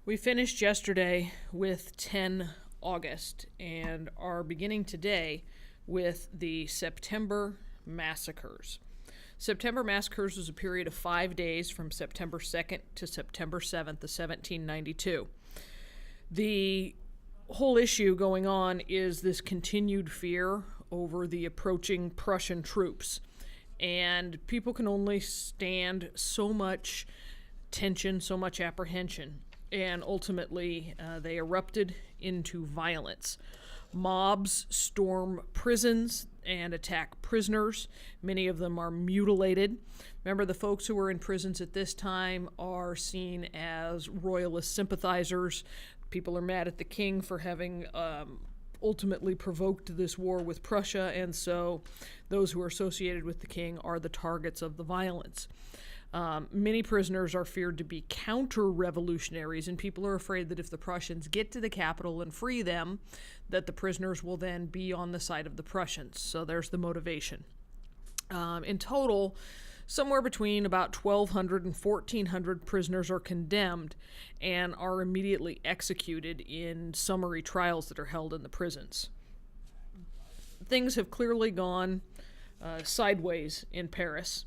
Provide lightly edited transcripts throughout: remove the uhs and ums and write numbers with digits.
We finished yesterday with 10 August and are beginning today with the September massacres. September massacres was a period of 5 days from September 2nd to September 7th of 1792. The whole issue going on is this continued fear over the approaching Prussian troops. And people can only stand so much tension, so much apprehension. And ultimately, they erupted into violence. Mobs storm prisons and attack prisoners. Many of them are mutilated. Remember, the folks who were in prisons at this time are seen as royalist sympathizers. People are mad at the king for having ultimately provoked this war with Prussia, and so those who are associated with the king are the targets of the violence. Many prisoners are feared to be counter-revolutionaries, and people are afraid that if the Prussians get to the capital and free them, that the prisoners will then be on the side of the Prussians. So there's the motivation. In total, somewhere between about 1,200 and 1,400 prisoners are condemned and are immediately executed in summary trials that are held in the prisons. Things have clearly gone sideways in Paris.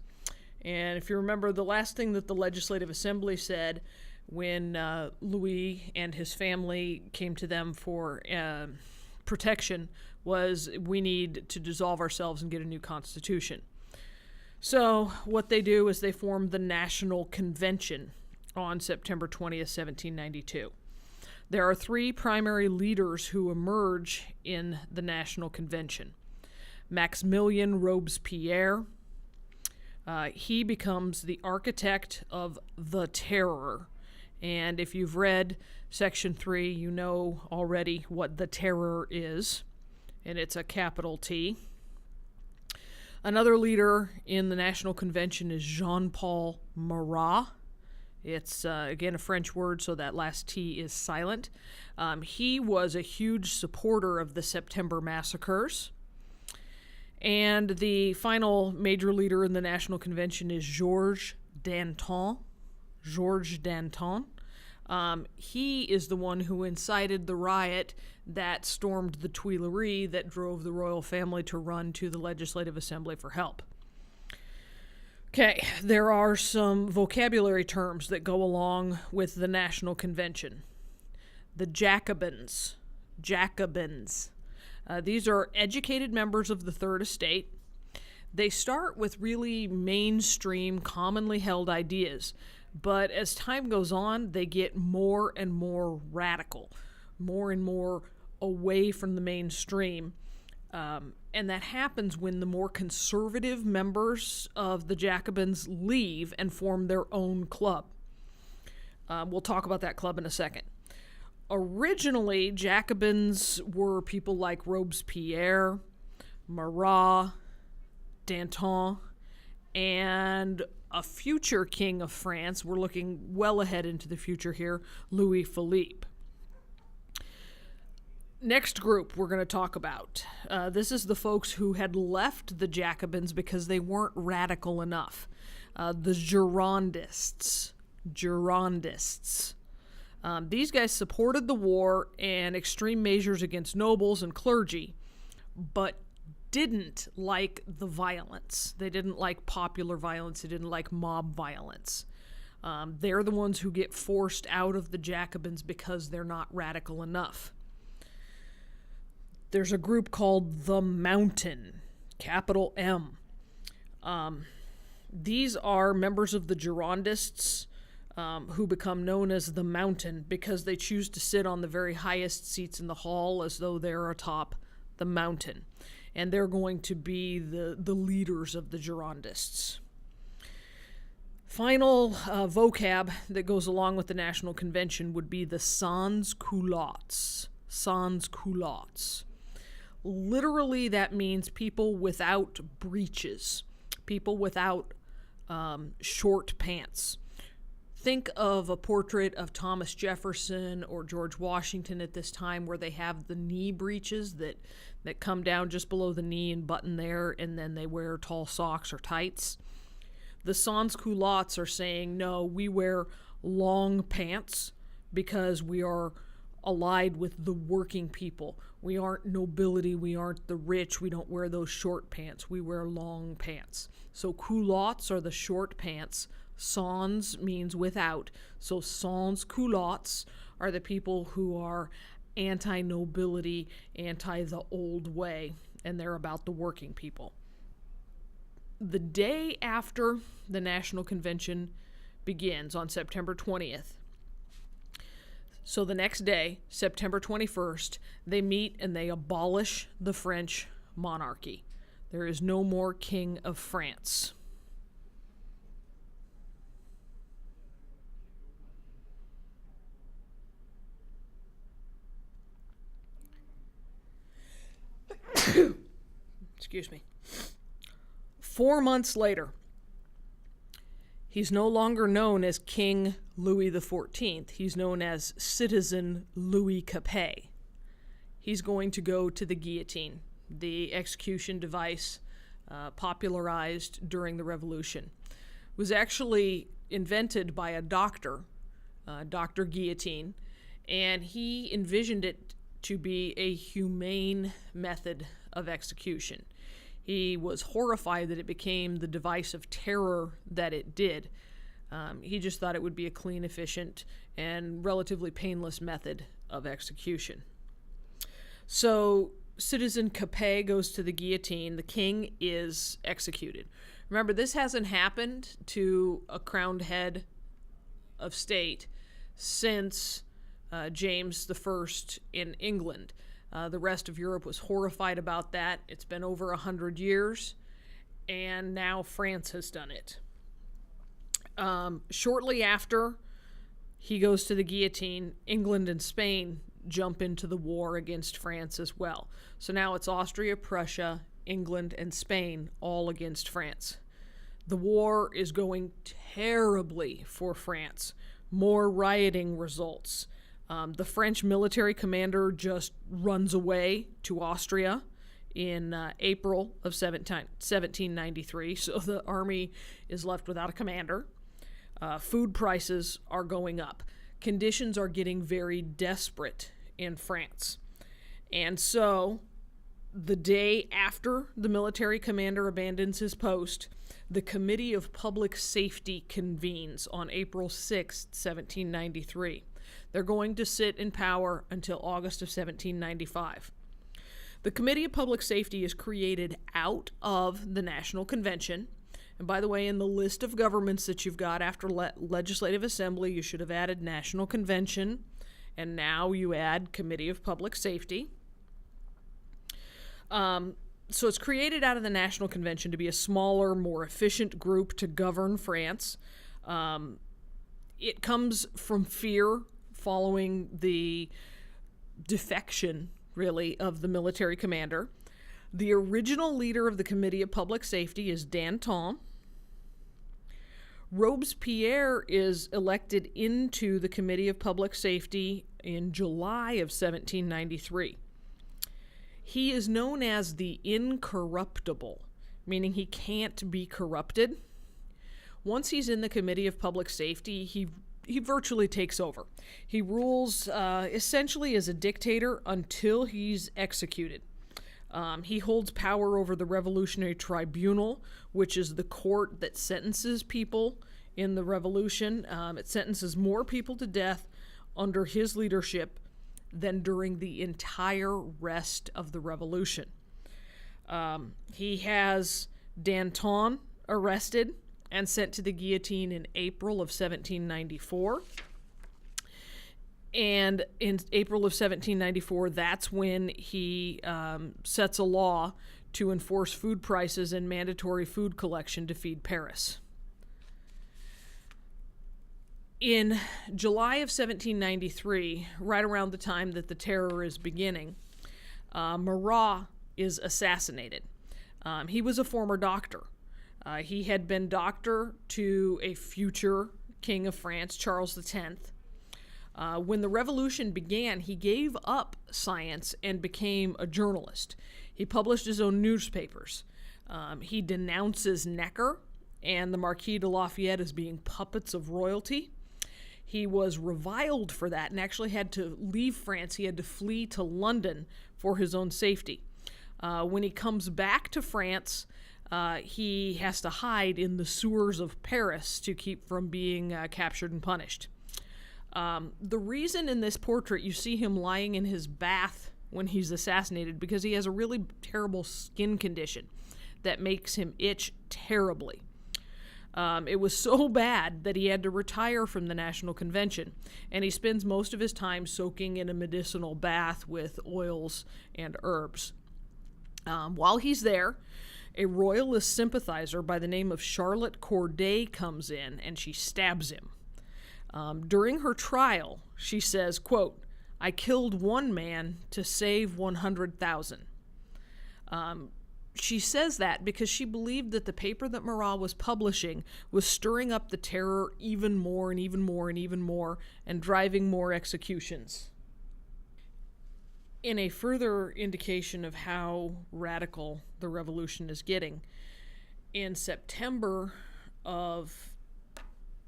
And if you remember, the last thing that the Legislative Assembly said when Louis and his family came to them for protection was, we need to dissolve ourselves and get a new constitution. So what they do is they form the National Convention on September 20th, 1792. There are three primary leaders who emerge in the National Convention. Maximilien Robespierre. He becomes the architect of the Terror. And if you've read Section 3, you know already what the Terror is. And it's a capital T. Another leader in the National Convention is Jean-Paul Marat. It's, again, a French word, so that last T is silent. He was a huge supporter of the September massacres. And the final major leader in the National Convention is Georges Danton. Georges Danton. He is the one who incited the riot that stormed the Tuileries that drove the royal family to run to the Legislative Assembly for help. Okay, there are some vocabulary terms that go along with the National Convention. The Jacobins. Jacobins. These are educated members of the Third Estate. They start with really mainstream, commonly held ideas, but as time goes on, they get more and more radical, more and more away from the mainstream. And that happens when the more conservative members of the Jacobins leave and form their own club. We'll talk about that club in a second. Originally, Jacobins were people like Robespierre, Marat, Danton, and a future king of France. We're looking well ahead into the future here, Louis Philippe. Next group we're going to talk about. This is the folks who had left the Jacobins because they weren't radical enough. The Girondists. Girondists. These guys supported the war and extreme measures against nobles and clergy, but didn't like the violence. They didn't like popular violence. They didn't like mob violence. They're the ones who get forced out of the Jacobins because they're not radical enough. There's a group called the Mountain, capital M. These are members of the Girondists, who become known as the Mountain because they choose to sit on the very highest seats in the hall as though they're atop the mountain. And they're going to be the leaders of the Girondists. Final vocab that goes along with the National Convention would be the sans-culottes. Sans-culottes. Literally, that means people without breeches. People without short pants. Think of a portrait of Thomas Jefferson or George Washington at this time where they have the knee breeches that come down just below the knee and button there, and then they wear tall socks or tights. The sans-culottes are saying, no, we wear long pants because we are allied with the working people. We aren't nobility, we aren't the rich, we don't wear those short pants, we wear long pants. So culottes are the short pants. Sans means without. So sans culottes are the people who are anti-nobility, anti the old way, and they're about the working people. The day after the National Convention begins on September 20th, so the next day, September 21st, they meet and they abolish the French monarchy. There is no more King of France. Excuse me. 4 months later, he's no longer known as King Louis XIV. He's known as Citizen Louis Capet. He's going to go to the guillotine, the execution device popularized during the Revolution. It was actually invented by a doctor, Dr. Guillotine, and he envisioned it to be a humane method of execution. He was horrified that it became the device of terror that it did. He just thought it would be a clean, efficient, and relatively painless method of execution. So Citizen Capet goes to the guillotine. The king is executed. Remember, this hasn't happened to a crowned head of state since James I in England. The rest of Europe was horrified about that. It's been over 100 years, and now France has done it. Shortly after he goes to the guillotine, England and Spain jump into the war against France as well. So now it's Austria, Prussia, England, and Spain all against France. The war is going terribly for France. More rioting results. The French military commander just runs away to Austria in April of 1793, so the army is left without a commander. Food prices are going up. Conditions are getting very desperate in France. And so, the day after the military commander abandons his post, the Committee of Public Safety convenes on April 6, 1793. They're going to sit in power until August of 1795. The Committee of Public Safety is created out of the National Convention. And by the way, in the list of governments that you've got after Legislative Assembly, you should have added National Convention, and now you add Committee of Public Safety. So it's created out of the National Convention to be a smaller, more efficient group to govern France. It comes from fear following the defection, really, of the military commander. The original leader of the Committee of Public Safety is Danton. Robespierre is elected into the Committee of Public Safety in July of 1793. He is known as the incorruptible, meaning he can't be corrupted. Once he's in the Committee of Public Safety, he virtually takes over. He rules essentially as a dictator until he's executed. He holds power over the Revolutionary Tribunal, which is the court that sentences people in the revolution. It sentences more people to death under his leadership than during the entire rest of the revolution. He has Danton arrested and sent to the guillotine in April of 1794. And in April of 1794, that's when he sets a law to enforce food prices and mandatory food collection to feed Paris. In July of 1793, right around the time that the terror is beginning, Marat is assassinated. He was a former doctor. He had been doctor to a future king of France, Charles X. When the revolution began, he gave up science and became a journalist. He published his own newspapers. He denounces Necker and the Marquis de Lafayette as being puppets of royalty. He was reviled for that and actually had to leave France. He had to flee to London for his own safety. When he comes back to France, he has to hide in the sewers of Paris to keep from being captured and punished. The reason in this portrait you see him lying in his bath when he's assassinated, because he has a really terrible skin condition that makes him itch terribly. It was so bad that he had to retire from the National Convention, and he spends most of his time soaking in a medicinal bath with oils and herbs. While he's there, a royalist sympathizer by the name of Charlotte Corday comes in, and she stabs him. During her trial, she says, quote, "I killed one man to save 100,000. She says that because she believed that the paper that Marat was publishing was stirring up the terror even more and even more and even more and driving more executions. In a further indication of how radical the revolution is getting, in September of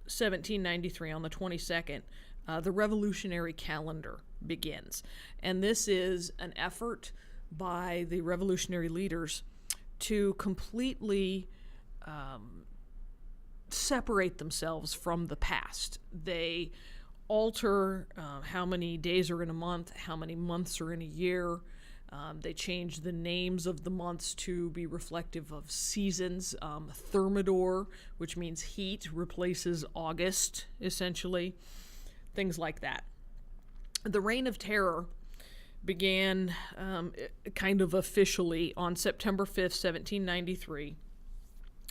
1793, on the 22nd, the revolutionary calendar begins. And this is an effort by the revolutionary leaders to completely separate themselves from the past. They alter how many days are in a month, how many months are in a year. They change the names of the months to be reflective of seasons. Thermidor, which means heat, replaces August, essentially. Things like that. The Reign of Terror began kind of officially on September 5th, 1793,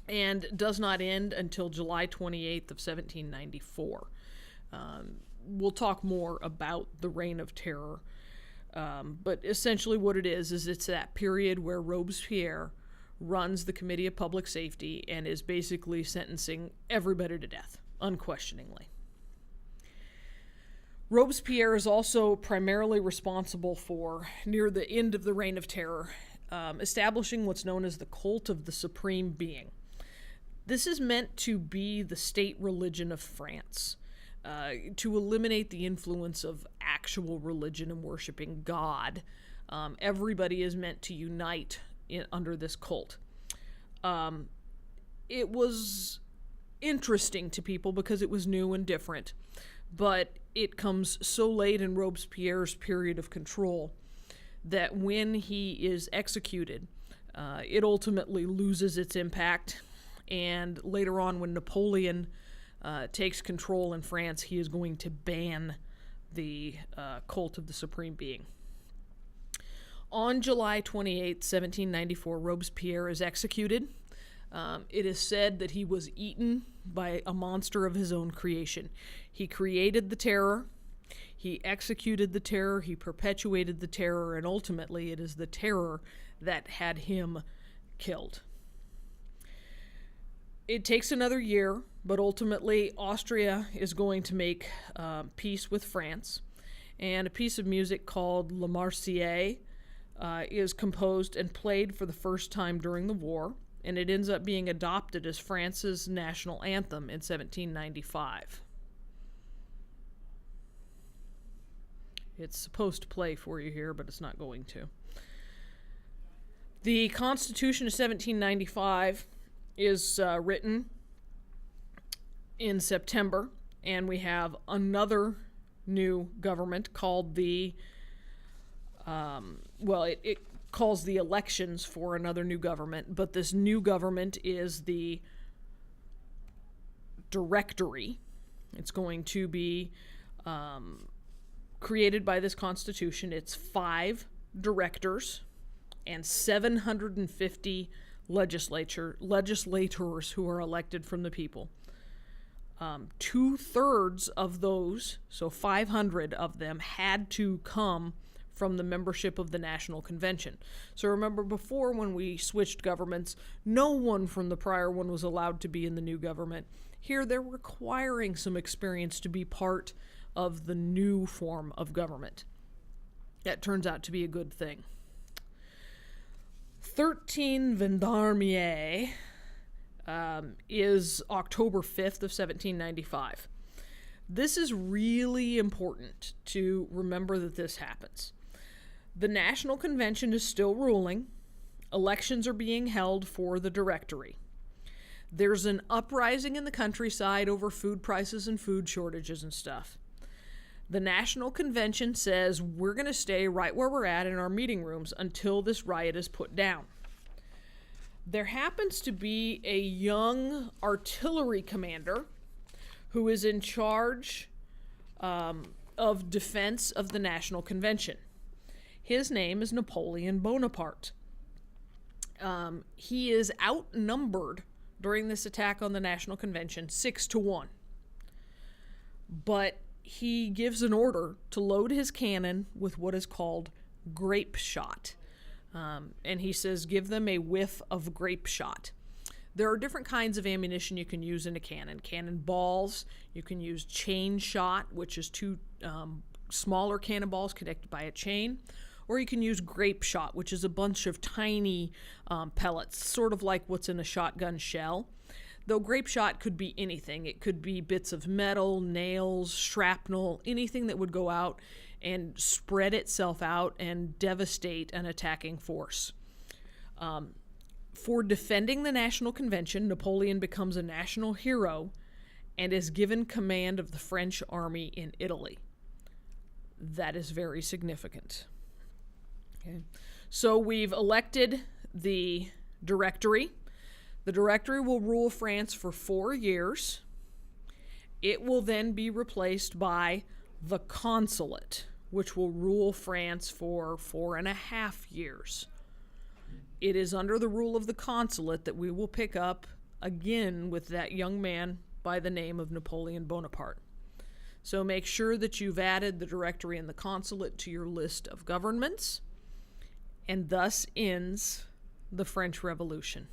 and does not end until July 28th of 1794. We'll talk more about the Reign of Terror, but essentially what it is it's that period where Robespierre runs the Committee of Public Safety and is basically sentencing everybody to death, unquestioningly. Robespierre is also primarily responsible for, near the end of the Reign of Terror, establishing what's known as the cult of the Supreme Being. This is meant to be the state religion of France, to eliminate the influence of actual religion and worshiping God. Everybody is meant to unite under this cult. It was interesting to people because it was new and different, but it comes so late in Robespierre's period of control that when he is executed, it ultimately loses its impact. And later on, when Napoleon takes control in France, he is going to ban the cult of the Supreme Being. On July 28, 1794, Robespierre is executed. It is said that he was eaten by a monster of his own creation. He created the terror, he executed the terror, he perpetuated the terror, and ultimately it is the terror that had him killed. It takes another year, but ultimately Austria is going to make peace with France, and a piece of music called La Marseillaise is composed and played for the first time during the war, and it ends up being adopted as France's national anthem in 1795. It's supposed to play for you here, but it's not going to. The Constitution of 1795 is written in September, and we have another new government called the, it calls the elections for another new government, but this new government is the Directory. It's going to be created by this Constitution. It's 5 directors and 750 legislators who are elected from the people. 2/3 of those, so 500 of them, had to come from the membership of the National Convention. So remember, before, when we switched governments, no one from the prior one was allowed to be in the new government. Here they're requiring some experience to be part of the new form of government. That turns out to be a good thing. 13 Vendémiaire is October 5th of 1795. This is really important to remember that this happens. The National Convention is still ruling. Elections are being held for the Directory. There's an uprising in the countryside over food prices and food shortages and stuff. The National Convention says we're going to stay right where we're at in our meeting rooms until this riot is put down. There happens to be a young artillery commander who is in charge of defense of the National Convention. His name is Napoleon Bonaparte. He is outnumbered during this attack on the National Convention 6-1. But he gives an order to load his cannon with what is called grape shot. And he says, give them a whiff of grape shot. There are different kinds of ammunition you can use in a cannon. Cannonballs, you can use chain shot, which is two smaller cannonballs connected by a chain. Or you can use grape shot, which is a bunch of tiny pellets, sort of like what's in a shotgun shell. Though grape shot could be anything. It could be bits of metal, nails, shrapnel, anything that would go out and spread itself out and devastate an attacking force. For defending the National Convention, Napoleon becomes a national hero and is given command of the French army in Italy. That is very significant. Okay. So we've elected the Directory. The Directory will rule France for 4 years. It will then be replaced by the Consulate, which will rule France for 4.5 years. It is under the rule of the Consulate that we will pick up again with that young man by the name of Napoleon Bonaparte. So make sure that you've added the Directory and the Consulate to your list of governments, and thus ends the French Revolution.